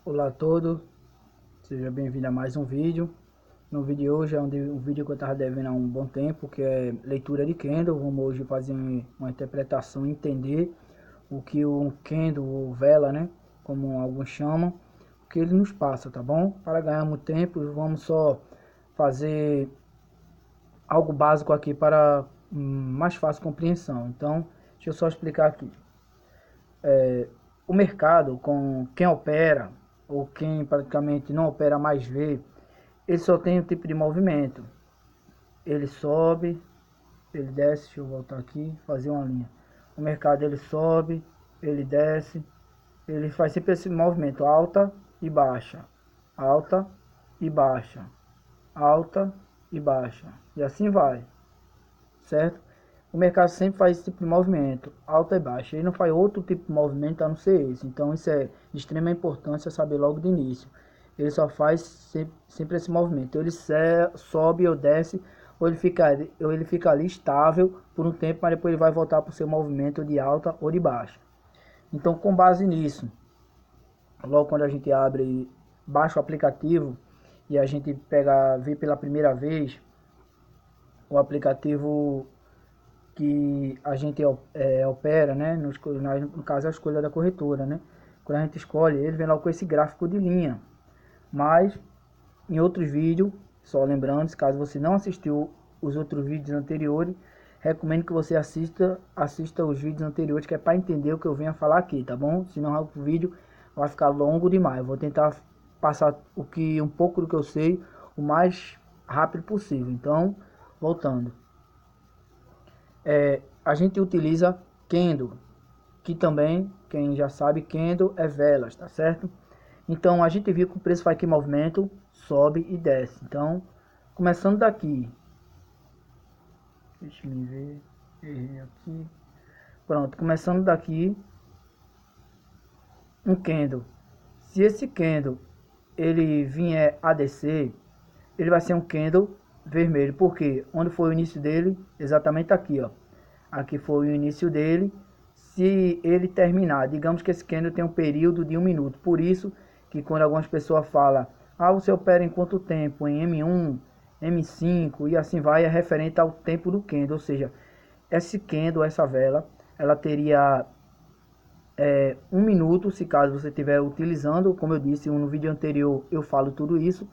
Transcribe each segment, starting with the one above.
Olá a todos, seja bem-vindo a mais um vídeo. No vídeo de hoje é um vídeo que eu estava devendo há um bom tempo, que é leitura de Kendo. Vamos hoje fazer uma interpretação, entender o que o Kendo, ou vela, né, como alguns chamam, o que ele nos passa, tá bom? Para ganharmos tempo, vamos só fazer algo básico aqui para mais fácil compreensão. Então, deixa eu só explicar aqui. O mercado, com quem opera ou quem praticamente não opera mais vê, ele só tem um tipo de movimento. Ele sobe, ele desce, deixa eu voltar aqui, fazer uma linha. O mercado ele sobe, ele desce, ele faz sempre esse movimento, alta e baixa, alta e baixa, alta e baixa. E assim vai, certo? O mercado sempre faz esse tipo de movimento, alta e baixa. Ele não faz outro tipo de movimento a não ser esse. Então isso é de extrema importância saber logo de início. Ele só faz sempre esse movimento. Ele sobe ou desce, ou ele fica ali estável por um tempo, mas depois ele vai voltar para o seu movimento de alta ou de baixa. Então, com base nisso, logo quando a gente abre, baixa o aplicativo e a gente vê pela primeira vez o aplicativo que a gente opera, né? No caso, a escolha da corretora, né? Quando a gente escolhe, ele vem logo com esse gráfico de linha. Mas, em outros vídeos, só lembrando, caso você não assistiu os outros vídeos anteriores, recomendo que você assista os vídeos anteriores, que é para entender o que eu venho a falar aqui, tá bom? Senão o vídeo vai ficar longo demais. Eu vou tentar passar um pouco do que eu sei, o mais rápido possível. Então, voltando. A gente utiliza Kendo, que também, quem já sabe, Kendo é velas, tá certo? Então a gente viu que o preço faz aqui movimento, sobe e desce. Então, começando daqui, deixa eu ver, errei aqui. Pronto, começando daqui, um Kendo. Se esse Kendo ele vier a descer, ele vai ser um Kendo vermelho, porque onde foi o início dele? Exatamente aqui, ó. Aqui foi o início dele. Se ele terminar, digamos que esse candle tem um período de 1 minuto, por isso que quando algumas pessoas falam, você opera em quanto tempo? Em M1, M5 e assim vai, é referente ao tempo do candle, ou seja, esse candle, essa vela, ela teria 1 minuto, se caso você estiver utilizando, como eu disse no vídeo anterior, eu falo tudo isso,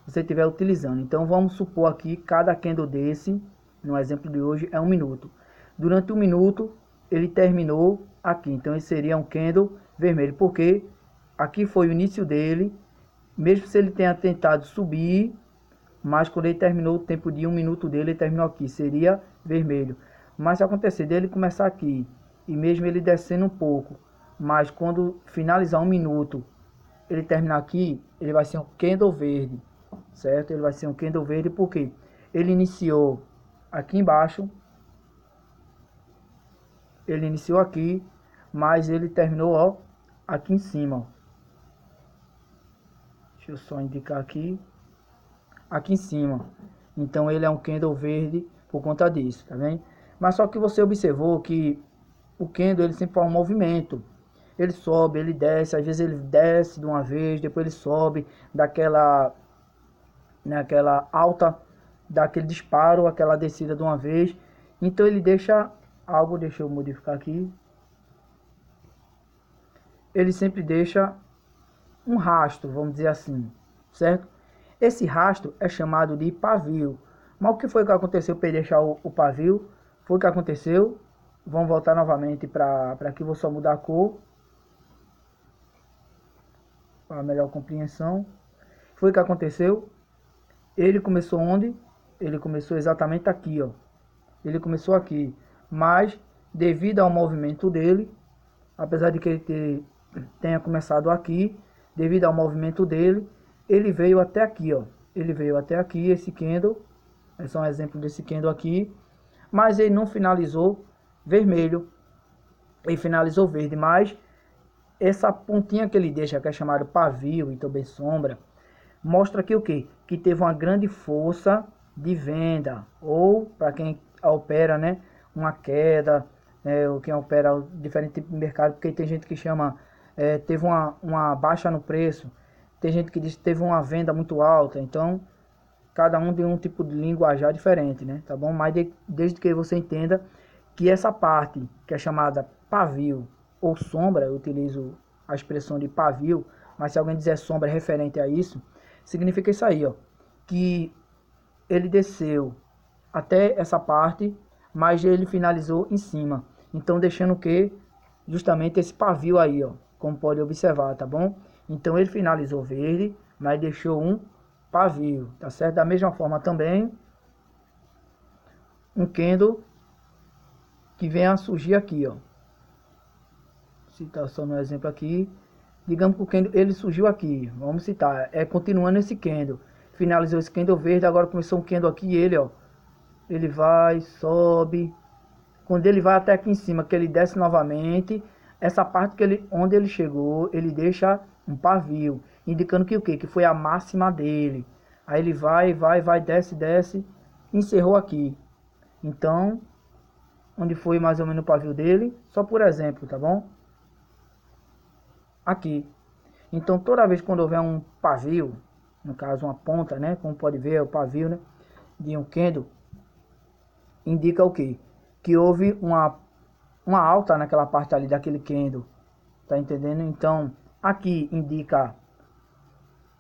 você estiver utilizando. Então vamos supor aqui, cada candle desse, no exemplo de hoje, é 1 minuto. Durante 1 minuto, ele terminou aqui, então esse seria um candle vermelho, porque aqui foi o início dele, mesmo se ele tenha tentado subir, mas quando ele terminou o tempo de 1 minuto dele, ele terminou aqui, seria vermelho. Mas se acontecer dele começar aqui, e mesmo ele descendo um pouco, mas quando finalizar 1 minuto, ele terminar aqui, ele vai ser um candle verde, certo? Ele vai ser um candle verde porque ele iniciou aqui embaixo, ele iniciou aqui, mas ele terminou, ó, aqui em cima, ó. Deixa eu só indicar aqui em cima. Então ele é um candle verde por conta disso, tá vendo? Mas só que você observou que o candle ele sempre faz um movimento. Ele sobe, ele desce, às vezes ele desce de uma vez, depois ele sobe naquela alta, daquele disparo, aquela descida de uma vez. Então ele deixa algo, deixa eu modificar aqui. Ele sempre deixa um rastro, vamos dizer assim, certo? Esse rastro é chamado de pavio. Mas o que foi que aconteceu para ele deixar o pavio? Foi o que aconteceu. Vamos voltar novamente para aqui, vou só mudar a cor para melhor compreensão. Foi o que aconteceu. Ele começou onde? Ele começou exatamente aqui, ó. Ele começou aqui, mas devido ao movimento dele, apesar de que ele tenha começado aqui, devido ao movimento dele, ele veio até aqui, ó. Ele veio até aqui, esse candle, esse é um exemplo desse candle aqui, mas ele não finalizou vermelho, ele finalizou verde, mas essa pontinha que ele deixa, que é chamado pavio e também sombra, mostra aqui o que? Que teve uma grande força de venda, ou para quem opera, né, uma queda, ou quem opera diferente tipo de mercado, porque tem gente que chama teve uma baixa no preço. Tem gente que diz que teve uma venda muito alta. Então, cada um tem um tipo de linguajar diferente, né? Tá bom? Mas desde que você entenda que essa parte, que é chamada pavio ou sombra, eu utilizo a expressão de pavio, mas se alguém dizer sombra referente a isso, significa isso aí, ó. Que ele desceu até essa parte, mas ele finalizou em cima. Então, deixando o que? Justamente esse pavio aí, ó. Como pode observar, tá bom? Então, ele finalizou verde, mas deixou um pavio, tá certo? Da mesma forma também, um candle que vem a surgir aqui, ó. Citar só no exemplo aqui. Digamos que o candle, ele surgiu aqui, vamos citar, continuando esse candle. Finalizou esse candle verde, agora começou um candle aqui, ele, ó. Ele vai, sobe. Quando ele vai até aqui em cima, que ele desce novamente, essa parte onde ele chegou, ele deixa um pavio, indicando que o quê? Que foi a máxima dele. Aí ele vai, desce, desce, encerrou aqui. Então, onde foi mais ou menos o pavio dele? Só por exemplo, tá bom? Aqui. Então, toda vez quando houver um pavio, no caso uma ponta, né? Como pode ver, é o pavio, né? De um candle, indica o quê? Que houve uma alta naquela parte ali daquele candle, tá entendendo? Então, aqui indica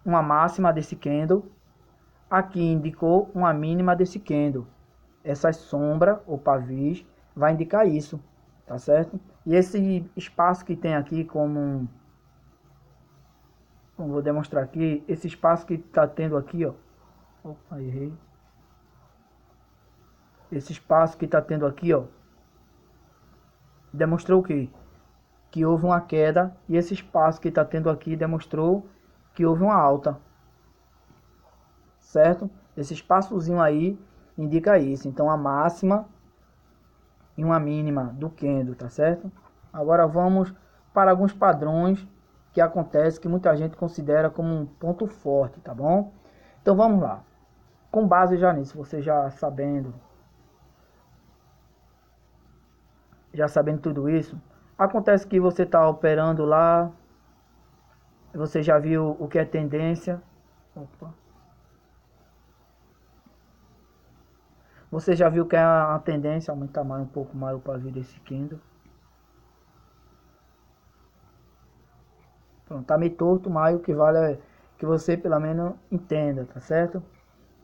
uma máxima desse candle, aqui indicou uma mínima desse candle. Essa sombra ou pavis vai indicar isso, tá certo? E esse espaço que tem aqui, como vou demonstrar aqui, esse espaço que tá tendo aqui, ó. Opa, errei. Esse espaço que tá tendo aqui, ó, demonstrou o quê? Que houve uma queda, e esse espaço que está tendo aqui demonstrou que houve uma alta, certo? Esse espaçozinho aí indica isso. Então, a máxima e uma mínima do candle, tá certo? Agora vamos para alguns padrões que acontece, que muita gente considera como um ponto forte, tá bom? Então vamos lá. Com base já nisso, você já sabendo tudo isso, acontece que você está operando lá, você já viu o que é tendência. Opa. Você já viu que é a tendência aumentar mais um pouco mais o pavio desse candle. Pronto, tá meio torto, mas o que vale é que você pelo menos entenda, tá certo?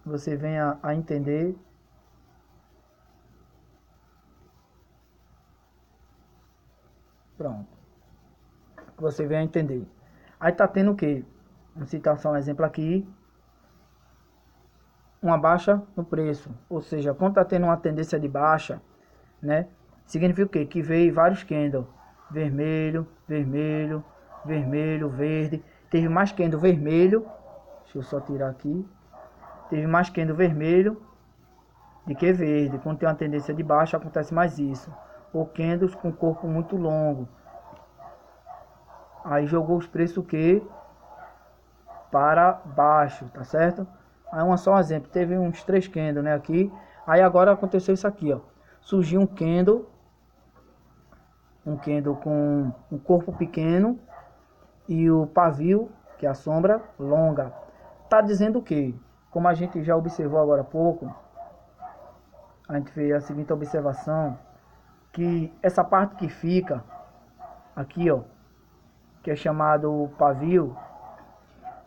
Você venha a entender. Pronto. Você venha a entender. Aí tá tendo o que? Vou citar só um exemplo aqui. Uma baixa no preço. Ou seja, quando tá tendo uma tendência de baixa, né? Significa o quê? Que veio vários candles. Vermelho, vermelho, vermelho, verde. Teve mais candle vermelho. Deixa eu só tirar aqui. Teve mais candle vermelho do que verde. Quando tem uma tendência de baixa, acontece mais isso. Ou candles com corpo muito longo. Aí jogou os preços o quê? Para baixo, tá certo? Aí só um exemplo. Teve uns 3 candles, né, aqui. Aí agora aconteceu isso aqui, ó. Surgiu um candle com um corpo pequeno e o pavio, que é a sombra, longa. Tá dizendo o quê? Como a gente já observou agora há pouco, a gente fez a seguinte observação, que essa parte que fica aqui, ó, que é chamado pavio,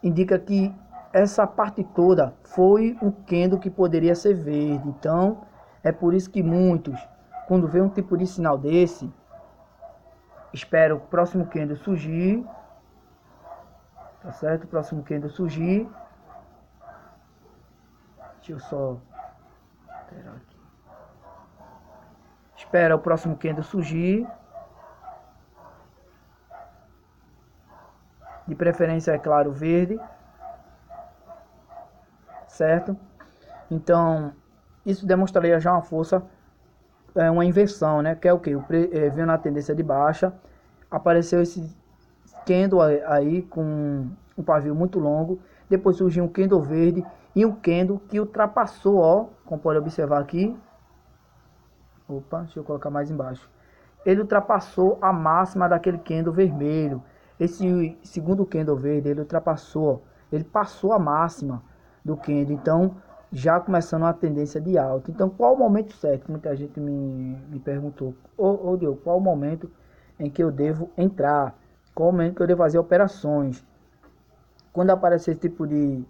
indica que essa parte toda foi um candle que poderia ser verde. Então, é por isso que muitos, quando vê um tipo de sinal desse, espera o próximo candle surgir, tá certo? O próximo candle surgir. Deixa eu só esperar aqui. Espera o próximo candle surgir. De preferência, é claro, verde. Certo? Então, isso demonstraria já uma força, uma inversão, né? Que é o que? Vendo na tendência de baixa, apareceu esse candle aí com um pavio muito longo. Depois surgiu um candle verde e um candle que ultrapassou, ó, como pode observar aqui. Opa, deixa eu colocar mais embaixo. Ele ultrapassou a máxima daquele candle vermelho. esse segundo candle verde, ele ultrapassou, ele passou a máxima do candle, então já começando uma tendência de alta. Então qual o momento certo? Muita gente me perguntou, Diogo, qual o momento em que eu devo entrar? Qual o momento que eu devo fazer operações? Quando aparecer esse tipo de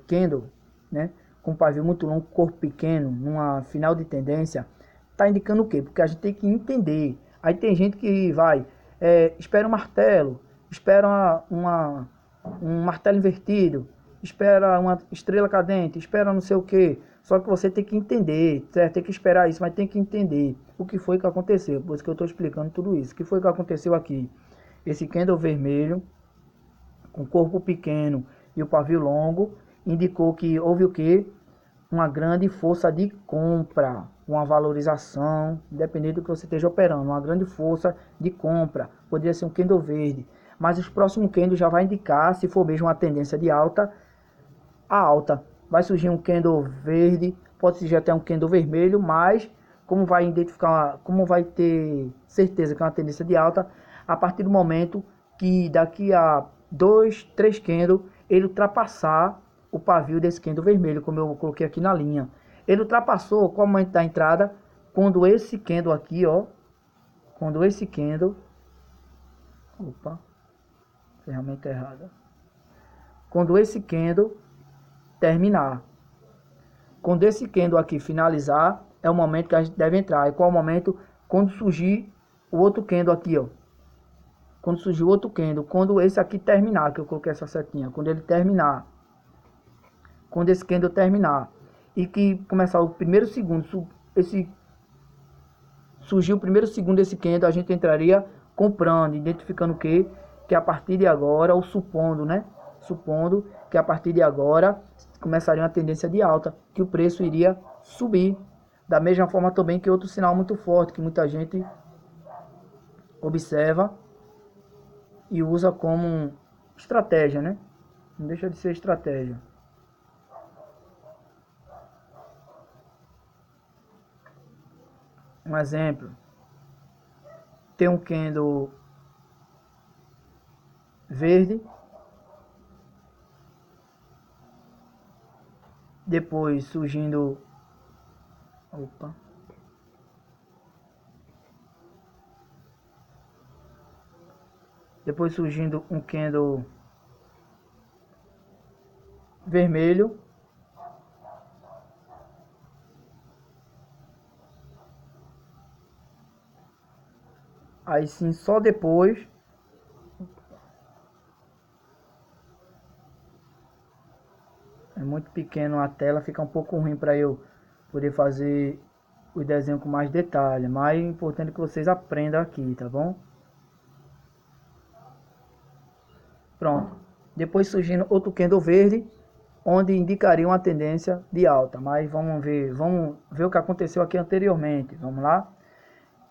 candle, né, com pavio muito longo, corpo pequeno, numa final de tendência, tá indicando o quê? Porque a gente tem que entender. Aí tem gente que vai, espera um martelo, espera um martelo invertido, espera uma estrela cadente, espera não sei o que. Só que você tem que entender, certo? Tem que esperar isso, mas tem que entender o que foi que aconteceu. Por isso que eu estou explicando tudo isso. O que foi que aconteceu aqui? Esse candle vermelho, com corpo pequeno e o pavio longo, indicou que houve o que? Uma grande força de compra, uma valorização, independente do que você esteja operando, uma grande força de compra. Poderia ser um candle verde, mas os próximos candles já vai indicar, se for mesmo uma tendência de alta, a alta. Vai surgir um candle verde, pode surgir até um candle vermelho, mas como vai identificar, como vai ter certeza que é uma tendência de alta, a partir do momento que daqui a 2, 3 candles ele ultrapassar o pavio desse candle vermelho, como eu coloquei aqui na linha. Ele ultrapassou qual o momento da entrada? Quando esse candle aqui, ó, quando esse candle, opa, ferramenta errada. Quando esse candle terminar. Quando esse candle aqui finalizar, é o momento que a gente deve entrar. E qual o momento? Quando surgir o outro candle aqui, ó. Quando surgir o outro candle, quando esse aqui terminar, que eu coloquei essa setinha, quando ele terminar, quando esse candle terminar, e que começar o primeiro segundo, surgiu o primeiro segundo desse candle, a gente entraria comprando, identificando o quê? Que a partir de agora, ou supondo, né? Supondo que a partir de agora começaria uma tendência de alta, que o preço iria subir. Da mesma forma também que outro sinal muito forte, que muita gente observa e usa como estratégia, né? Não deixa de ser estratégia. Um exemplo, tem um candle verde, depois surgindo, opa, depois surgindo um candle vermelho, aí sim só depois é muito pequeno a tela, fica um pouco ruim para eu poder fazer o desenho com mais detalhe, mas é importante que vocês aprendam aqui, tá bom? Pronto. Depois surgindo outro candle verde, onde indicaria uma tendência de alta, mas vamos ver o que aconteceu aqui anteriormente. Vamos lá?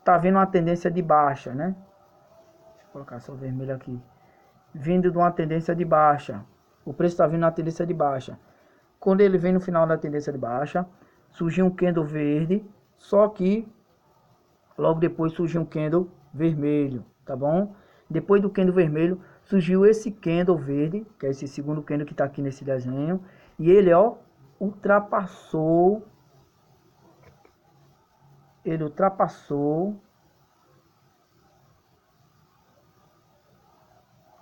Tá vindo uma tendência de baixa, né? Deixa eu colocar só o vermelho aqui. Vindo de uma tendência de baixa. O preço está vindo na tendência de baixa. Quando ele vem no final da tendência de baixa, surgiu um candle verde, só que logo depois surgiu um candle vermelho, tá bom? Depois do candle vermelho, surgiu esse candle verde, que é esse segundo candle que está aqui nesse desenho, e ele, ó, ultrapassou,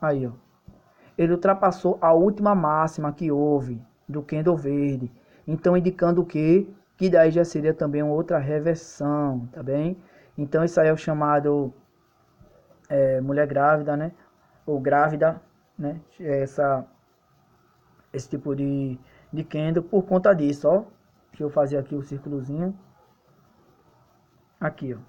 aí, ó, ele ultrapassou a última máxima que houve do candle verde, então indicando o quê? Que daí já seria também uma outra reversão, tá bem? Então isso aí é o chamado mulher grávida, né? Ou grávida, né? Esse tipo de candle por conta disso, ó. Deixa eu fazer aqui o círculozinho. Aqui, ó.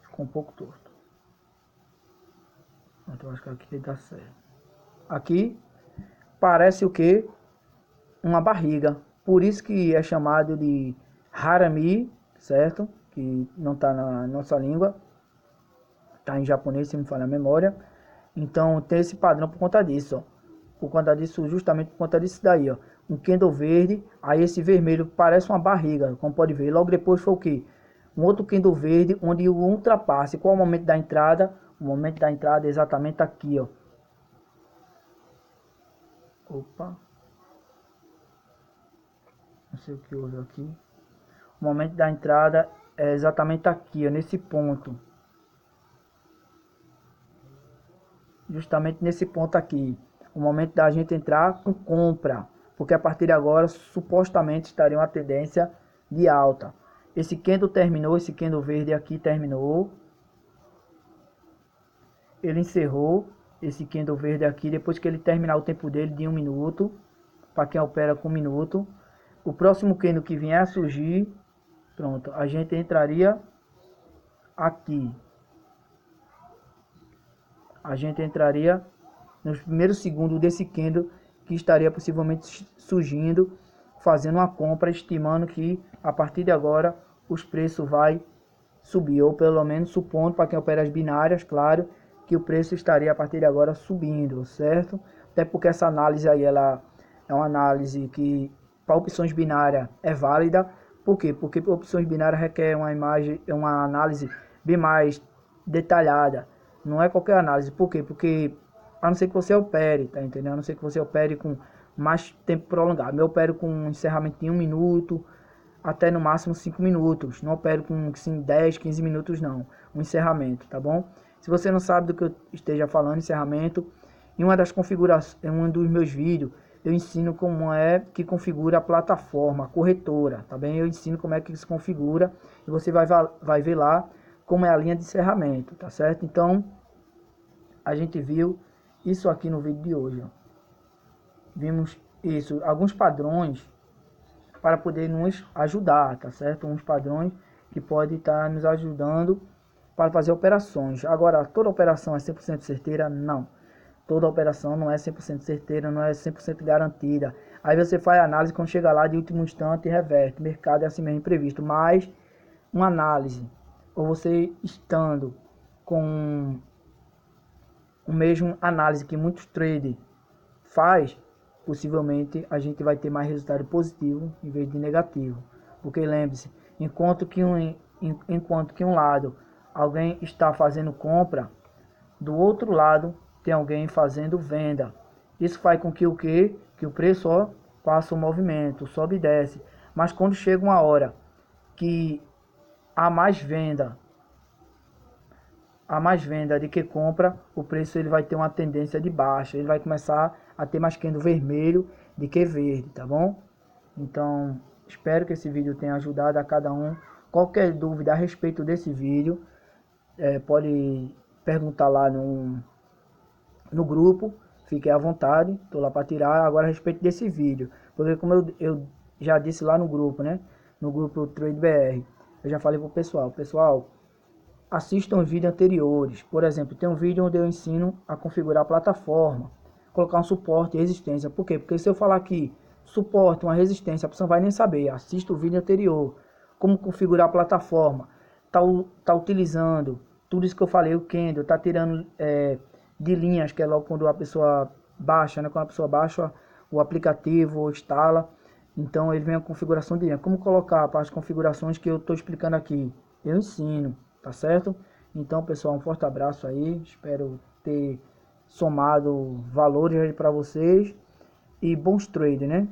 Ficou um pouco torto. Então acho que aqui dá certo. Aqui parece o que? Uma barriga. Por isso que é chamado de harami, certo? Que não está na nossa língua. Está em japonês, se me falha a memória. Então tem esse padrão por conta disso, ó. Por conta disso, justamente por conta disso daí, ó. Um candle verde, aí esse vermelho parece uma barriga, como pode ver. Logo depois foi o que? um outro candle verde, onde o ultrapasse. Qual é o momento da entrada? O momento da entrada é exatamente aqui, ó. Opa. Não sei o que houve aqui. O momento da entrada é exatamente aqui, ó, nesse ponto. Justamente nesse ponto aqui. O momento da gente entrar com compra. Porque a partir de agora, supostamente, estaria uma tendência de alta. Esse candle terminou, esse candle verde aqui terminou. Ele encerrou esse candle verde aqui, depois que ele terminar o tempo dele de 1 minuto. Para quem opera com 1 minuto. O próximo candle que vier a surgir, pronto, a gente entraria aqui. A gente entraria nos primeiros segundos desse candle que estaria possivelmente surgindo, fazendo uma compra, estimando que a partir de agora os preços vai subir, ou pelo menos supondo para quem opera as binárias, claro, que o preço estaria a partir de agora subindo, certo? Até porque essa análise aí, ela é uma análise que para opções binárias é válida. Por quê? Porque opções binárias requer uma imagem, uma análise bem mais detalhada. Não é qualquer análise. Por quê? Porque a não ser que você opere, tá entendendo? A não ser que você opere com mais tempo prolongado. Eu opero com um encerramento de 1 minuto, até no máximo 5 minutos. Não opero com assim, 10, 15 minutos não. Um encerramento, tá bom? Se você não sabe do que eu esteja falando, encerramento, em uma das configurações, em um dos meus vídeos, eu ensino como é que configura a plataforma, a corretora, tá bem? Eu ensino como é que se configura e você vai ver lá como é a linha de encerramento, tá certo? Então, a gente viu isso aqui no vídeo de hoje, ó. Vimos isso, alguns padrões para poder nos ajudar, tá certo? Uns padrões que podem estar nos ajudando para fazer operações. Agora, toda operação é 100% certeira? Não. Toda operação não é 100% certeira, não é 100% garantida. Aí você faz a análise, quando chega lá de último instante e reverte. O mercado é assim mesmo imprevisto. Mas uma análise, ou você estando com o mesmo análise que muitos traders faz, possivelmente a gente vai ter mais resultado positivo em vez de negativo. Porque lembre-se, enquanto que um lado alguém está fazendo compra, do outro lado tem alguém fazendo venda. Isso faz com que o que? Que o preço ó, faça o movimento, sobe e desce. Mas quando chega uma hora que há mais venda de que compra, o preço ele vai ter uma tendência de baixa, ele vai começar a ter mais candle vermelho do que verde, tá bom? Então, espero que esse vídeo tenha ajudado a cada um. Qualquer dúvida a respeito desse vídeo, pode perguntar lá no grupo, fique à vontade, tô lá para tirar. Agora a respeito desse vídeo, porque como eu já disse lá no grupo, né? No grupo Trade BR, eu já falei pro pessoal, assistam os vídeos anteriores. Por exemplo, tem um vídeo onde eu ensino a configurar a plataforma, colocar um suporte e resistência. Por quê? Porque se eu falar aqui suporte, uma resistência, a pessoa vai nem saber. Assista o vídeo anterior, como configurar a plataforma, tá utilizando tudo isso que eu falei, o candle, tá tirando de linhas, que é logo quando a pessoa baixa, né? Quando a pessoa baixa o aplicativo ou instala, então ele vem a configuração de linha. Como colocar para as configurações que eu estou explicando aqui, eu ensino. Tá certo? Então, pessoal, um forte abraço aí. Espero ter somado valores aí para vocês. E bons trades, né?